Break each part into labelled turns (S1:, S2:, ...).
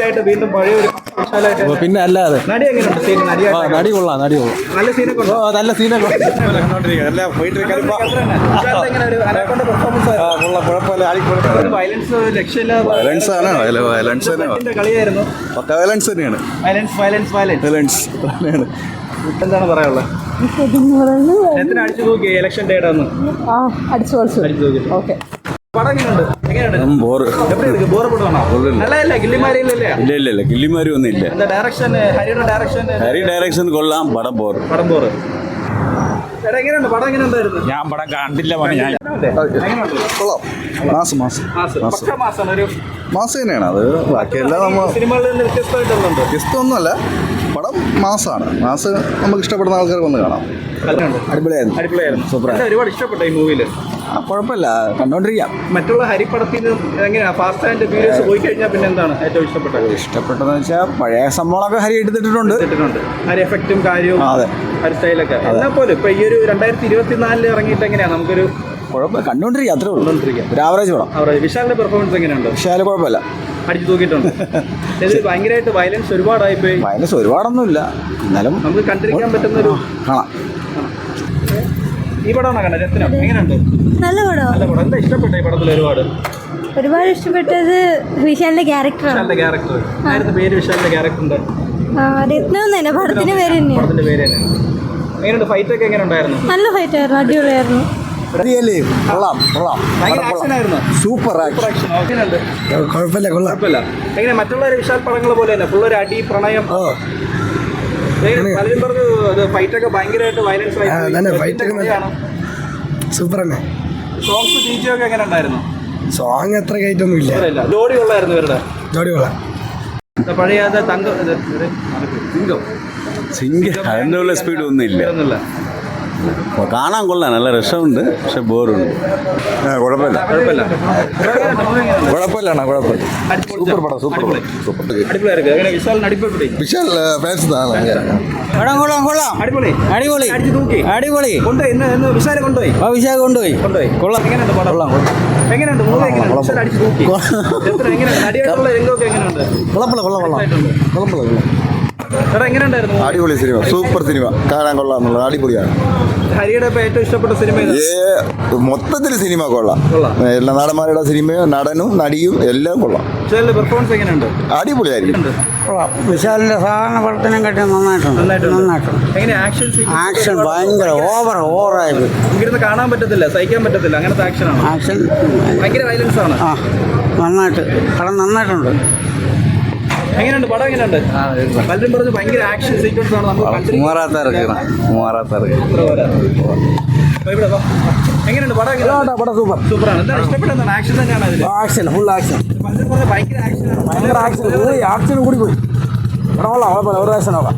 S1: ആയിട്ട് വീണ്ടും പഴയ ഒരു വിശാലായിട്ട്
S2: പിന്നെ അല്ലാതെ
S1: നടി എങ്ങനെയുണ്ട് സീൻ നടിയായിട്ട്
S2: നടി കൊള്ളാം നടി കൊള്ളാം
S1: നല്ല സീനൊക്കെ ഉണ്ടോ?
S2: നല്ല സീനൊക്കെ
S1: വിശാലിന്റെ എങ്ങനെ ഒരു അനക്കൊണ്ട പെർഫോമൻസ് ഒരു വയലൻസ് ഒരു രക്ഷയില്ലാതെ കളിയായിരുന്നു.
S2: വയലൻസ് തന്നെയാണ്.
S1: എന്താണ് പറയാനുള്ളത്? എത്ര അടിച്ചു നോക്കി ഇലക്ഷൻ ഡേറ്റ് ഒന്ന് അടിച്ചു നോക്കി. ഓക്കെ പടം എങ്ങനെയുണ്ട്? എങ്ങനെയുണ്ട്? ബോറപ്പെടാണോ? നല്ലതല്ല ഗില്ലിമാരിയില്ലല്ലേ?
S2: ഇല്ല ഗില്ലിമാരി ഒന്നും ഇല്ല.
S1: എന്താ ഡയറക്ഷൻ? ഹരി
S2: ഡയറക്ഷൻ കൊള്ളാം. പടം ബോറ്.
S1: എങ്ങനെയുണ്ട് പടം? എങ്ങനെയുണ്ടായിരുന്നു?
S2: ഞാൻ പടം കണ്ടില്ല. മാസം തന്നെയാണ് അത്. ബാക്കിയെല്ലാം നമ്മൾ
S1: സിനിമകളിൽ നിന്ന് വ്യത്യസ്തമായിട്ടുള്ളുണ്ട്.
S2: വ്യത്യസ്തമൊന്നുമല്ല. പടം മാസമാണ്. മാസം നമുക്ക് ഇഷ്ടപ്പെടുന്ന ആൾക്കാർക്ക് വന്ന് കാണാം.
S1: അടിപൊളിയായിരുന്നു. സൂപ്പർ. ഒരുപാട് ഇഷ്ടപ്പെട്ട ഈ മൂവിയിൽ.
S2: കുഴപ്പമില്ല, കണ്ടോണ്ടിരിക്കാം.
S1: മറ്റുള്ള ഹരിപ്പടത്തിൽ എങ്ങനെയാ ഫാസ്റ്റ് ആൻഡ് ഫ്യൂരിയസ് പോയി കഴിഞ്ഞാൽ പിന്നെ എന്താണ് ഏറ്റവും
S2: ഇഷ്ടപ്പെട്ടതെന്ന് വെച്ചാൽ പഴയ സംഭവങ്ങളൊക്കെ ഹരി എടുത്തിട്ടുണ്ട്.
S1: ഹരി എഫക്റ്റും കാര്യവും ഹരി സ്റ്റൈലൊക്കെ എന്നാൽ പോലും ഇപ്പൊ ഈ ഒരു 2024 ഇറങ്ങിയിട്ട് എങ്ങനെയാ നമുക്കൊരു
S2: കുഴപ്പമില്ല, കണ്ടോണ്ടിരിക്കാം. അത്രേ ഉള്ളൂ. ഒരു ആവറേജ് പടം.
S1: വിശാലിന്റെ പെർഫോമൻസ് എങ്ങനെയുണ്ട്?
S2: വിശാല് കുഴപ്പമില്ല,
S1: അടിച്ചു തൂക്കിയിട്ടുണ്ട്. ഭയങ്കരമായിട്ട് വയലൻസ് ഒരുപാടായിപ്പോയി.
S2: വയലൻസ് ഒരുപാടൊന്നുമില്ല, എന്നാലും
S1: നമുക്ക് കണ്ടിരിക്കാൻ പറ്റുന്നൊരു
S2: കാണാം.
S1: ഈ പടമാണോ കണ്ടത്? രത്നം എങ്ങനെയുണ്ട്?
S3: നല്ല പടം.
S1: എന്താ ഇഷ്ടപ്പെട്ട ഈ പടത്തിൽ?
S3: ഒരുപാട് ഇഷ്ടപ്പെട്ടത് വിശാലിന്റെ ക്യാരക്ടറാണ്.
S1: നേരത്തെ പേര് വിശാലിന്റെ ക്യാരക്ടറിന്റെ
S3: രത്നം തന്നെ പടത്തിന്റെ പേര് തന്നെയാണ്.
S1: എങ്ങനെയുണ്ട്? ഫൈറ്റ് ഒക്കെ എങ്ങനെ ഉണ്ടായിരുന്നു?
S3: നല്ല ഫൈറ്റ് ആയിരുന്നു, അടിപൊളിയായിരുന്നു.
S2: സൂപ്പർ
S1: കുഴപ്പമില്ല. എങ്ങനെ മറ്റുള്ള വിശാൽ പടങ്ങൾ പോലെ തന്നെ ഫുൾ ഒരു അടി പ്രണയം? പലരും പറഞ്ഞു ഫൈറ്റൊക്കെ ഭയങ്കരമായിട്ട് വയലൻസ്
S4: സൂപ്പർ തന്നെ.
S1: സോങ്സ് ഒക്കെ എങ്ങനെ ഉണ്ടായിരുന്നു?
S4: സോങ് അത്ര കയറ്റൊന്നും ഇല്ല.
S1: ജോഡി കൊള്ളായിരുന്നു ഇവരുടെ.
S4: ജോഡി കൊള്ളാം.
S1: പഴയ
S2: അതിനുള്ള സ്പീഡ് ഒന്നും ഇല്ല. കാണാൻ കൊള്ളാം, നല്ല രസമുണ്ട്. പക്ഷെ ബോറുണ്ട്. കുഴപ്പമില്ല. സൂപ്പർ പടം. വിശാൽ ഫാൻസ്
S1: അടിപൊളി. വിശാൽ കൊണ്ടുപോയി. കൊള്ളാം. എങ്ങനെയുണ്ട്?
S2: അടിപൊളി സിനിമ, സൂപ്പർ സിനിമ, കാണാൻ കൊള്ളാം എന്നുള്ളത്. അടിപൊളിയാണ്.
S1: ഹരിയുടെ ഏറ്റവും ഇഷ്ടപ്പെട്ട സിനിമ
S2: മൊത്തത്തിൽ സിനിമ കൊള്ളാം. എല്ലാ നടന്മാരുടെ സിനിമയും നടനും നടിയും എല്ലാം കൊള്ളാം.
S1: പെർഫോമൻസ് എങ്ങനെയുണ്ട്?
S2: അടിപൊളിയായിരിക്കും.
S4: വിശാലിന്റെ സാധാരണ പടത്തിനും കട്ടി നന്നായിട്ടുണ്ട്. ആക്ഷൻ ഭയങ്കര ഓവറായിരുന്നു.
S1: ഇവിടുന്ന് കാണാൻ പറ്റത്തില്ല, സഹിക്കാൻ പറ്റത്തില്ല, അങ്ങനത്തെ ആക്ഷനാണ്. ഭയങ്കര വയലൻസ് ആണ്.
S4: നന്നായിട്ട് പടം നന്നായിട്ടുണ്ട്.
S1: എങ്ങനെയുണ്ട് പടം? എങ്ങനെയുണ്ട്? പലരും പറഞ്ഞു ഭയങ്കര ആക്ഷൻ സീക്വൻസ് ആണ്. എങ്ങനെയുണ്ട് പടം? സൂപ്പറാണ്. എന്താണ് ഇഷ്ടപ്പെട്ടത്? ആക്ഷൻ തന്നെയാണ് അതിൽ.
S4: Full action.
S1: പലരും പറഞ്ഞു ഭയങ്കര
S4: ആക്ഷൻ കൂടി പോയി. ഒരു പ്രാവശ്യം നോക്കാം.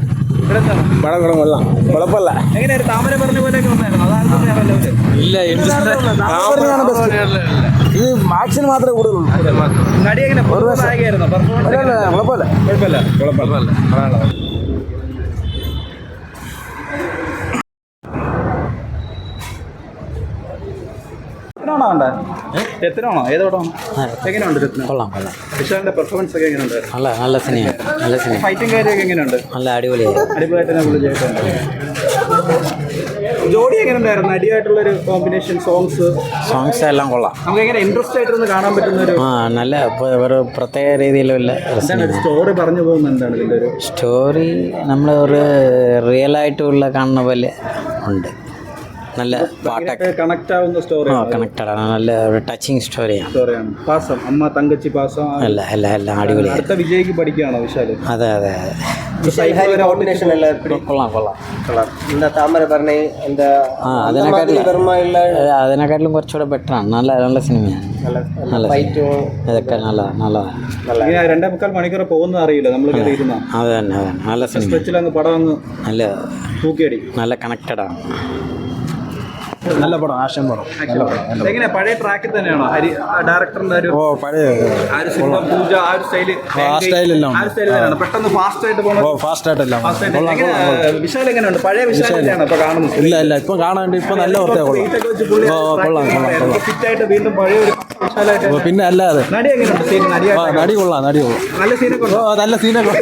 S4: കുഴപ്പമില്ല.
S1: എങ്ങനെയാണ്? താമര പറഞ്ഞ പോലെയൊക്കെ വന്നായിരുന്നു.
S4: ഇല്ല, ഇത് ആക്ഷൻ മാത്രമേ കൂടുതലുള്ളൂ.
S1: നടി എങ്ങനെ? നായികയായിരുന്നു. കുഴപ്പമില്ല. രത്നാണോ? ഏതോടാണ്? എങ്ങനെയുണ്ട് രത്നം?
S4: കൊള്ളാം.
S1: വിശാലിന്റെ പെർഫോമൻസ് ഒക്കെ എങ്ങനെയുണ്ട്?
S4: നല്ല സിനിമ.
S1: ഫൈറ്റും കാര്യമൊക്കെ എങ്ങനെയുണ്ട്?
S4: നല്ല അടിപൊളിയായിട്ട് തന്നെ
S1: വിജയിച്ചിട്ടുണ്ട്. ജോഡി എങ്ങനെ ഉണ്ടായിരുന്നു? അടിയായിട്ടുള്ളൊരു കോമ്പിനേഷൻ. സോങ്സ് എല്ലാം കൊള്ളാം. നമുക്ക് എങ്ങനെ ഇൻട്രസ്റ്റ് ആയിട്ടൊന്ന് കാണാൻ പറ്റുന്ന ഒരു
S4: നല്ല ഒരു പ്രത്യേക രീതിയിലുള്ള
S1: സ്റ്റോറി പറഞ്ഞു പോകുന്നത്. എന്താണ് ഇതിൻ്റെ ഒരു
S4: സ്റ്റോറി? നമ്മൾ ഒരു റിയലായിട്ടുള്ള കാണുന്ന പോലെ ഉണ്ട്. നല്ല പാട്ടൊക്കെ
S1: കണക്ട് ആവുന്ന സ്റ്റോറി.
S4: കണക്റ്റഡ് ആണ്. നല്ല ഒരു ടച്ചിങ് സ്റ്റോറിയാണ്.
S1: പാസം അമ്മ തങ്കച്ചി പാസം
S4: എല്ലാം അടിപൊളി.
S1: അടുത്ത വിജയ്ക്ക് പഠിക്കുകയാണോ വിശാല്?
S4: അതെ. അതിനെക്കാട്ടിലും കുറച്ചുകൂടെ ബെറ്ററാണ്. നല്ല സിനിമയാണ്. ഇതൊക്കെ നല്ലതാണ്.
S1: 2.25 മണിക്കൂർ പോകുന്ന അറിയില്ല. നമ്മൾ
S4: അതെ നല്ല സിനിമ.
S1: പടം അങ്ങ്
S4: നല്ല
S1: തൂക്കിയടി.
S4: നല്ല കണക്റ്റഡ് ആണ്.
S5: നല്ല പടം, ആക്ഷൻ പടം. നല്ല പടം.
S1: എങ്ങനെയാ പഴയ ട്രാക്കിൽ തന്നെയാണോ ഡയറക്ടറിന്റെ ഒരു
S5: ഓ പഴയ
S1: ആ ഒരു സിനിമ പൂജ ആ ഒരു സ്റ്റൈല്
S5: സ്റ്റൈലെല്ലാം
S1: ആ ഒരു സ്റ്റൈൽ തന്നെയാണ് പെട്ടെന്ന് ഫാസ്റ്റ് ആയിട്ട് പോകണം.
S5: ഓ ഫാസ്റ്റ് ആയിട്ടെല്ലാം.
S1: വിശാൽ എങ്ങനെയുണ്ട്? പഴയ വിശാൽ തന്നെയാണ് ഇപ്പൊ കാണുന്നത്.
S5: ഇല്ല ഇപ്പൊ കാണാണ്ട് ഇപ്പൊ നല്ല വൃത്തിയാ കൊള്ളാം.
S1: ഫിറ്റ് ആയിട്ട് വീണ്ടും പഴയ ഒരു വിശാലായിട്ട്.
S5: പിന്നെ അല്ലാതെ
S1: നടി എങ്ങനെയുണ്ട്? സീൻ നടിയായിട്ട്
S5: നടി കൊള്ളാം.
S1: നല്ല സീനൊക്കെ ഉണ്ടോ?
S5: നല്ല സീനൊക്കെ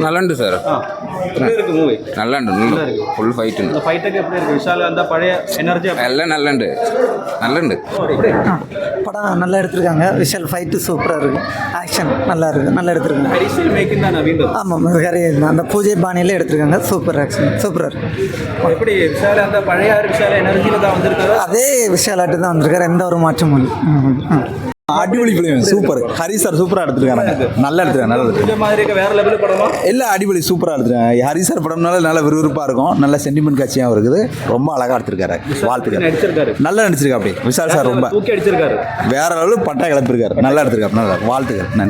S6: നല്ലുണ്ട് സാർ,
S1: മൂവി
S6: നല്ലുണ്ട്, ഫുൾ ഫൈറ്റ് ഉണ്ട്.
S1: ഫൈറ്റ് ഒക്കെ എപ്പോഴും വിശാൽ എന്താ പഴയ എനർജി
S6: എല്ലാം നല്ലുണ്ട്.
S7: படம் நல்லா எடுத்திருக்காங்க. விஷால் ஃபைட்டு சூப்பராக இருக்குது. ஆக்ஷன் நல்லா இருக்குது, நல்லா எடுத்திருக்காங்க.
S1: ஹரிசல் மேக்கிங் தானே வீண்டும்?
S7: ஆமாம், கரை அந்த பூஜை பாணியில் எடுத்திருக்காங்க. சூப்பர் ஆக்ஷன், சூப்பராக இருக்குது.
S1: எப்படி விசால் அந்த பழைய விசால எனர்ஜியில் தான் வந்திருக்காரு?
S7: அதே விஷாலாட்டு தான் வந்திருக்காரு, எந்த ஒரு மாற்றமும் இல்லை.
S5: அடிப்பொலி பிள்ளைங்க சூப்பர். ஹரி சார் சூப்பராக எடுத்துருக்காங்க. நல்லா எடுத்துருக்காங்க.
S1: இந்த மாதிரி வேற லெவல் படமா?
S5: எல்லாம் அடிப்பொலி சூப்பராக எடுத்துருக்காங்க. ஹரி சார் படம்னால நல்ல விறுவிறுப்பாக இருக்கும். நல்ல சென்டிமெண்ட் காட்சியாகவும் இருக்குது. ரொம்ப அழகாக எடுத்திருக்காரு. வாழ்த்துக்கள்.
S1: நடிச்சிருக்காரு,
S5: நல்லா நடிச்சிருக்கா. அப்படி விஷால் சார் ரொம்ப
S1: தூக்கி அடிச்சிருக்காரு.
S5: வேற லெவலில் பட்டா கிளப்பிருக்காரு. நல்லா எடுத்திருக்காரு. நல்லா வாழ்த்துக்கள். நன்றி.